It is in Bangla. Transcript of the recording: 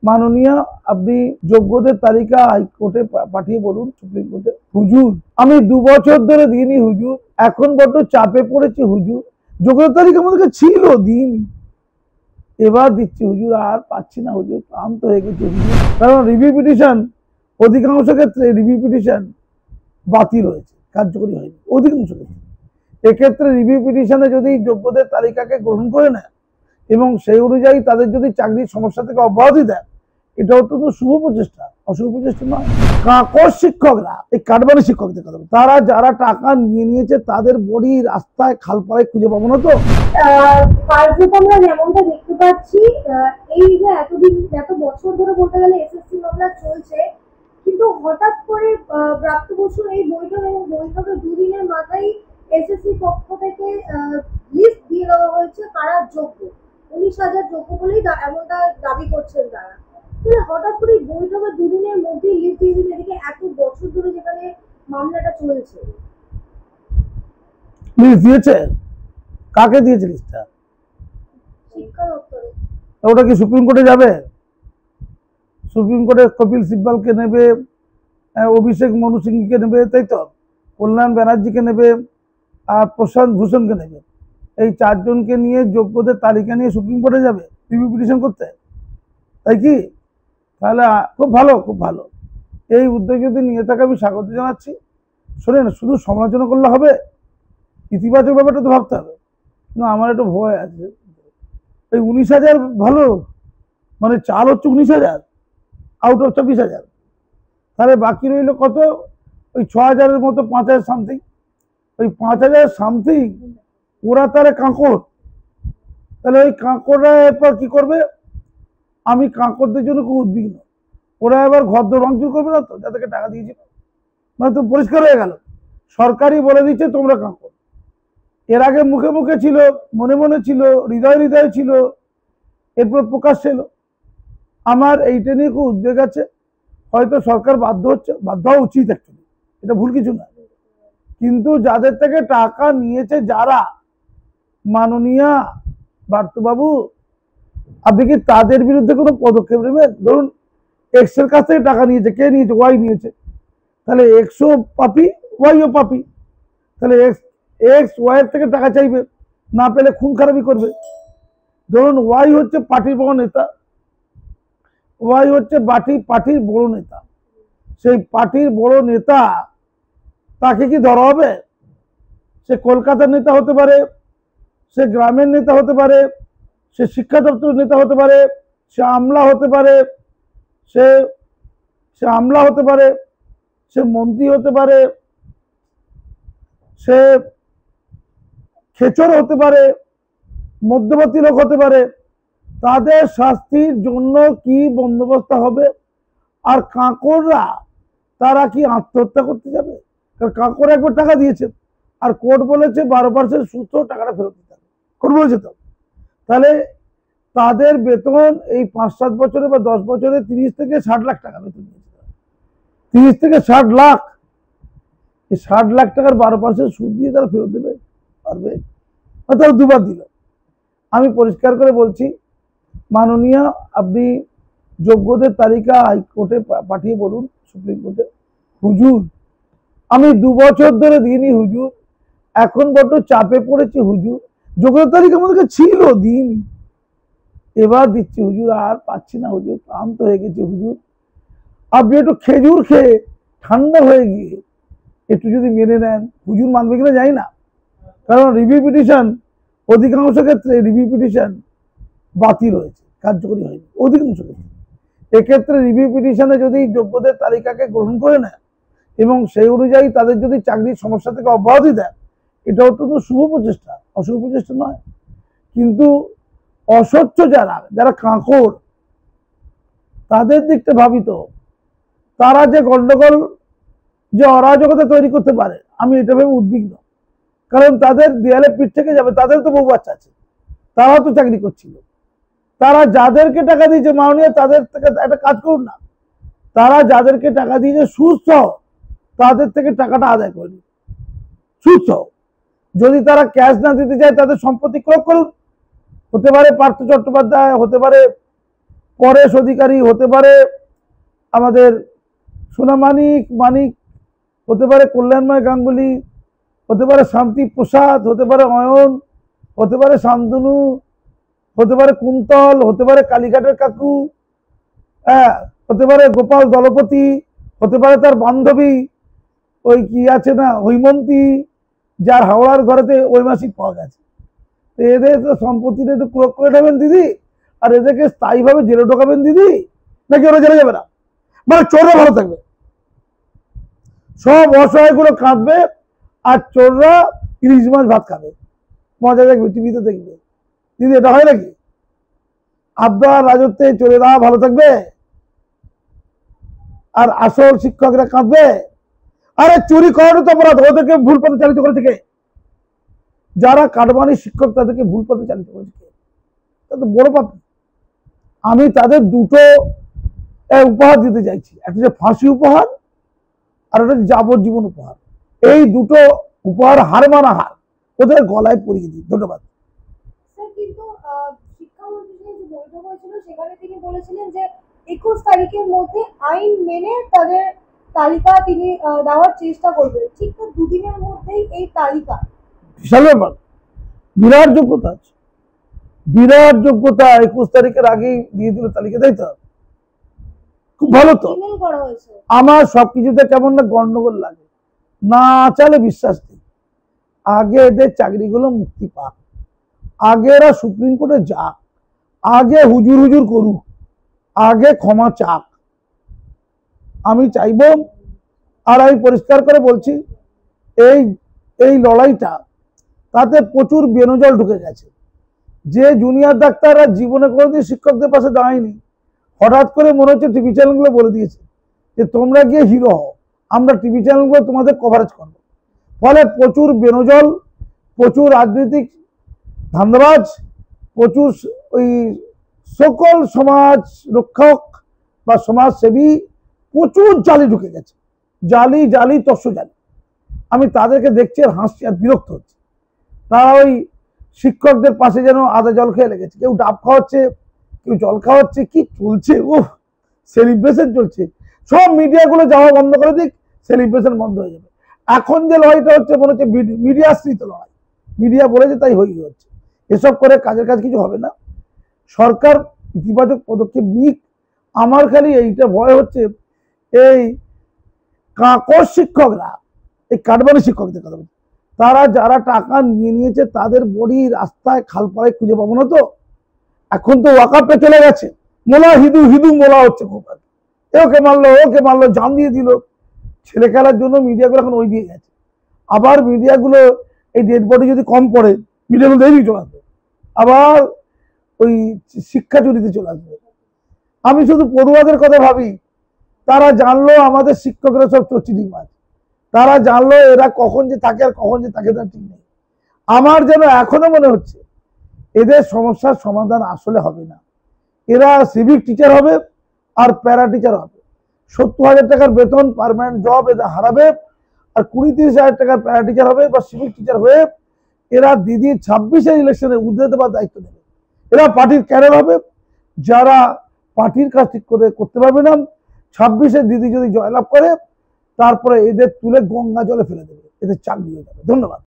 মাননীয় আপনি যোগ্যদের তালিকা হাইকোর্টে পাঠিয়ে বলুন, সুপ্রিম কোর্টে। হুজুর আমি 2 বছর ধরে দিইনি হুজুর, এখন বড্ড চাপে পড়েছি হুজুর। যোগ্যদের তালিকা আমাদের ছিল, দিইনি, এবার দিচ্ছি হুজুর, আর পাচ্ছি না হুজুর, ক্লান্ত হয়ে গেছে হুজুর। কারণ রিভিউ পিটিশন অধিকাংশ ক্ষেত্রে রিভিউ পিটিশন বাতিল হয়েছে, কার্যকরী হয়নি অধিকাংশ ক্ষেত্রে। এক্ষেত্রে রিভিউ পিটিশনে যদি যোগ্যদের তালিকাকে গ্রহণ করে নেয় এবং সেই অনুযায়ী তাদের যদি চাকরির সমস্যা থেকে অব্যাহতি দেয়, এটা অত্যন্ত শুভ প্রচেষ্টা, অশুভ প্রচেষ্টা নয়। কাকর শিক্ষকরা, এই কাঠবানি শিক্ষকদের কথা, তারা যারা টাকা নিয়ে নিয়েছে তাদের বডি রাস্তায় খালপাড়ায় খুঁজে পাবো না তো? কার্যক্রমে যেমনটা দেখতে পাচ্ছি, এই যে এতদিন এত বছর ধরে বলতে গেলে এসএসসি মামলা চলছে, কিন্তু হঠাৎ করে প্রাপ্তবয়স্ক এই বৈঠক এবং বৈঠকে দুদিনের মাথায় এসএসসি পক্ষ থেকে লিস্ট দিয়ে দেওয়া হয়েছে কারা যোগ্য। 19,000 যোগ্য বলেই এমনটা দাবি করছেন তারা। তাহলে হঠাৎ করে বৈঠকে দুদিনের মধ্যেই লিস্ট দিয়ে দিলে, এদিকে এত বছর ধরে যেখানে মামলাটা চলছে। লিস্ট দিয়েছে? কাকে দিয়েছে লিস্টটা? শিক্ষা দপ্তরে। ওটা কি সুপ্রিম কোর্টে যাবে? সুপ্রিম কোর্টে কপিল সিব্বালকে নেবে, অভিষেক মনু সিংকে নেবে, তাই তো, কল্যাণ ব্যানার্জিকে নেবে, আর প্রশান্ত ভূষণকে নেবে। এই 4 জনকে নিয়ে যোগ্যদের তালিকা নিয়ে সুপ্রিম কোর্টে যাবে রিভিউ পিটিশন করতে, তাই কি? তাহলে খুব ভালো, খুব ভালো। এই উদ্যোগ যদি নিয়ে থাকে আমি স্বাগত জানাচ্ছি। শোনেন, শুধু সমালোচনা করলে হবে, ইতিবাচক ব্যাপারটা তো ভাবতে হবে। না, আমার একটু ভয় আছে। এই 19,000 ভালো, মানে চাল হচ্ছে 19,000 আউট অফ 24,000, তাহলে বাকি রইল কত? ওই 6,000-এর মতো, 5,000 সামথিং। ওই 5,000 সামথিং ওরা তাহলে কাঁকড়, তাহলে ওই কাঁকড়রা এরপর কি করবে? আমি কাঁকড়দের জন্য খুব উদ্বিগ্ন। ওরা এবার ঘরদোর ভাঙচুর করবে না তো, যাদেরকে টাকা দিয়েছিল? মানে তো পরিষ্কার হয়ে গেল, সরকারই বলে দিচ্ছে তোমরা কাঁকড়। এর আগে মুখে মুখে ছিল, মনে মনে ছিল, হৃদয় হৃদয় ছিল, এরপর প্রকাশ ছিল। আমার এইটা নিয়ে খুব উদ্বেগ আছে। হয়তো সরকার বাধ্য হচ্ছে, বাধ্য হওয়া উচিত অ্যাকচুয়ালি, এটা ভুল কিছু না, কিন্তু যাদের থেকে টাকা নিয়েছে যারা, মাননীয় বার্তবাবু, আপনি কি তাদের বিরুদ্ধে কোনো পদক্ষেপ নেবেন? ধরুন এক্স এর কাছ থেকে টাকা নিয়েছে, কে নিয়েছে? ওয়াই নিয়েছে। তাহলে এক্সও পাপি, ওয়াইও পাপি। তাহলে এক্স ওয়াই এর থেকে টাকা চাইবে, না পেলে খুন খারাপি করবে। ধরুন ওয়াই হচ্ছে পার্টির বড় নেতা, ওয়াই হচ্ছে পার্টির বড় নেতা, সেই পার্টির বড় নেতা, তাকে কি ধরা হবে? সে কলকাতার নেতা হতে পারে, সে গ্রামের নেতা হতে পারে, সে শিক্ষা দপ্তরের নেতা হতে পারে, সে আমলা হতে পারে, সে আমলা হতে পারে, সে মন্ত্রী হতে পারে, সে খেচর হতে পারে, মধ্যবর্তী লোক হতে পারে। তাদের শাস্তির জন্য কি বন্দোবস্ত হবে? আর কাঁকড়রা, তারা কি আত্মহত্যা করতে যাবে? কারণ কাঁকড় একবার টাকা দিয়েছে, আর কোর্ট বলেছে 12% সুদ টাকাটা ফেরত দিতে হবে, কোর্ট বলেছে তো। তাহলে তাদের বেতন এই 5-7 বছরে বা 10 বছরে 30 থেকে 60 লাখ টাকা বেতন দিয়েছে, 30 থেকে 60 লাখ। এই 60 লাখ টাকার 12% সুদ দিয়ে তারা ফেরত দেবে পারবে? তারা দুবার দিল। আমি পরিষ্কার করে বলছি, মাননীয় আপনি যোগ্যদের তালিকা হাইকোর্টে পাঠিয়ে বলুন, সুপ্রিম কোর্টে। হুজুর আমি 2 বছর ধরে দিইনি হুজুর, এখন বড্ড চাপে পড়েছি হুজুর। যোগ্যদের তালিকা আমাদের ছিল, দিইনি, এবার দিচ্ছি হুজুর, আর পাচ্ছি না হুজুর, ক্লান্ত হয়ে গেছে হুজুর। আপনি একটু খেজুর খেয়ে ঠান্ডা হয়ে গিয়ে একটু যদি মেনে নেন, হুজুর মানবে কিনা জানি না। কারণ রিভিউ পিটিশন অধিকাংশ ক্ষেত্রে রিভিউ পিটিশন বাতিল হয়েছে, কার্যকরী হয়নি অধিকাংশ ক্ষেত্রে। এক্ষেত্রে রিভিউ পিটিশনে যদি যোগ্যদের তালিকাকে গ্রহণ করে নেয় এবং সেই অনুযায়ী তাদের যদি চাকরির সমস্যা থেকে অব্যাহতি দেয়, এটা অত্যন্ত শুভ প্রচেষ্টা, অশুভ প্রচেষ্টা নয়। কিন্তু অস্বচ্ছ যারা কাঁকড়, তাদের দিকটা ভাবিত, তারা যে গন্ডগোল, যে অরাজকতা তৈরি করতে পারে, আমি এটা ভেবে উদ্বিগ্ন। কারণ তাদের দেয়ালে পিঠ থেকে যাবে, তাদের তো বউ বাচ্চা আছে, তারাও তো চাকরি করছিল। তারা যাদেরকে টাকা দিয়েছে, মাননীয় তাদের থেকে একটা কাজ করুন না, তারা যাদেরকে টাকা দিয়েছে সুস্থ, তাদের থেকে টাকাটা আদায় করে নিন সুস্থ। যদি তারা ক্যাশ না দিতে চায়, তাদের সম্পত্তি ক্রয় করুন। হতে পারে পার্থ চট্টোপাধ্যায়, হতে পারে পরেশ অধিকারী, হতে পারে আমাদের সোনামানিক মানিক, হতে পারে কল্যাণময় গাঙ্গুলি, হতে পারে শান্তি প্রসাদ, হতে পারে অয়ন, হতে পারে শান্তনু, হতে পারে কুন্তল, হতে পারে কালীঘাটের কাকু, হ্যাঁ, হতে পারে গোপাল দলপতি, হতে পারে তার বান্ধবী ওই কি আছে না হৈমন্তী, যার হাওড়ার ঘরেতে ওই মাসিক পাওয়া গেছে। তো এদের তো সম্পত্তিটা একটু ক্রোক করে নেবেন দিদি, আর এদেরকে স্থায়ীভাবে জেলে ঢোকাবেন দিদি, নাকি ওরা জেলে যাবে না? মানে চোররা ভালো থাকবে, সব অসহায়গুলো কাঁদবে, আর চোররা ইলিশ মাছ ভাত খাবে, মজা দেখবে, টিভিতে দেখবে। দিদি এটা হয় নাকি? আবদার রাজত্বে চোরেরা ভালো থাকবে আর আসল শিক্ষকরা কাঁদবে? আরে চুরি করানো তো অপরাধ, ওদেরকে ভুল পথে চালিত করেছে কে? যারা কাটমানি শিক্ষক তাদেরকে ভুল পথে চালিত করেছে কে? তাদের বড় পাপ। আমি তাদের দুটো উপহার দিতে চাইছি, একটা যে ফাঁসি উপহার, আর একটা যাবজ্জীবন উপহার। এই দুটো উপহার হার মানা হার ওদের গলায় পরিয়ে দিই। ধন্যবাদ। স্যার, কিন্তু শিক্ষামন্ত্রীর যে বৈঠক হয়েছিল সেখানে তিনি বলেছিলেন যে 21 তারিখের মধ্যে আইন মেনে তাদের তালিকা তিনি দেওয়ার চেষ্টা করবেন। ঠিক তো দুদিনের মধ্যেই এই তালিকা। বিশাল ব্যাপার, বিরাট যোগ্যতা আছে, বিরাট যোগ্যতা। 21 তারিখের আগেই দিয়ে দিল তালিকা, তাই তো? খুব ভালো তো। ইমেল করা হয়েছে। আমার সবকিছুতে কেমন না গন্ডগোল লাগে, না চালে বিশ্বাস নেই। আগে এদের চাকরিগুলো মুক্তি পাক, আগে এরা সুপ্রিম কোর্টে যাক, আগে হুজুর হুজুর করুক, আগে ক্ষমা চাক। আমি চাইব, আর আমি পরিষ্কার করে বলছি, এই এই লড়াইটা তাতে প্রচুর বেনজল ঢুকে গেছে। যে জুনিয়র ডাক্তাররা জীবনে কোনোদিন শিক্ষকদের পাশে দাঁড়ায়নি, হঠাৎ করে মনে হচ্ছে টিভি চ্যানেলগুলো বলে দিয়েছে যে তোমরা গিয়ে হিরো হও, আমরা টিভি চ্যানেলগুলো তোমাদের কভারেজ করবো। ফলে প্রচুর বেনজল, প্রচুর রাজনৈতিক ধান্দাবাজ, প্রচুর ওই সকল সমাজ রক্ষক বা সমাজসেবী প্রচুর জালি ঢুকে গেছে, জালি জালি তস্য জালি। আমি তাদেরকে দেখছি আর হাসছি আর বিরক্ত হচ্ছে। তারা ওই শিক্ষকদের পাশে যেন আদা জল খেয়ে লেগেছে, কেউ ডাব খাওয়াচ্ছে, কেউ জল খাওয়াচ্ছে, কি চলছে! ও সেলিব্রেশন চলছে। সব মিডিয়াগুলো যাওয়া বন্ধ করে দিক, সেলিব্রেশন বন্ধ হয়ে যাবে। এখন যে লড়াইটা হচ্ছে মনে হচ্ছে মিডিয়াশ্রিত লড়াই, মিডিয়া বলেছে তাই হয়ে হচ্ছে। এসব করে কাজের কাজ কিছু হবে না। সরকার ইতিবাচক পদক্ষেপ নিক। আমার খালি এইটা ভয় হচ্ছে, এই কাকর শিক্ষকরা, এই কাটমানি শিক্ষকদের কথা বলছি, তারা যারা টাকা নিয়ে নিয়েছে তাদের বডি রাস্তায় খালপাড়ায় খুঁজে পাবো না তো? এখন তো ওয়াকাপে চলে গেছে, মোলা হিদু হিদু মোলা হচ্ছে খুব, ওকে মারলো জান দিয়ে দিল। ছেলে খেলার জন্য মিডিয়াগুলো এখন ওই দিয়ে গেছে। আবার মিডিয়াগুলো এই ডেড বডি যদি কম পড়ে, মিডিয়াগুলো এইদিকে চলে আসবে, আবার ওই শিক্ষা চুরিতে চলে আসবে। আমি শুধু পড়ুয়াদের কথা ভাবি, তারা জানলো আমাদের শিক্ষকরা সব চচিটি মাছ, তারা জানলো এরা কখন যে থাকে আর কখন যে থাকে তার ঠিক নেই। আমার যেন এখনো মনে হচ্ছে এদের সমস্যার সমাধান আসলে হবে না। এরা সিভিক টিচার হবে আর প্যারা টিচার হবে, 70,000 টাকার বেতন পার্মানেন্ট জব এরা হারাবে, আর 20-30,000 টাকার প্যারা টিচার হবে বা সিভিক টিচার হয়ে এরা দিদি 26-এর ইলেকশনে উদ্রে দেওয়ার দায়িত্ব নেবে। এরা পার্টির ক্যাডার হবে, যারা পার্টির কাজ ঠিক করে করতে পারবে না। 26-এ দিদি যদি জয়লাভ করে, তারপরে এদের তুলে গঙ্গা জলে ফেলে দেবে, এদের চাকরি হয়ে যাবে। ধন্যবাদ।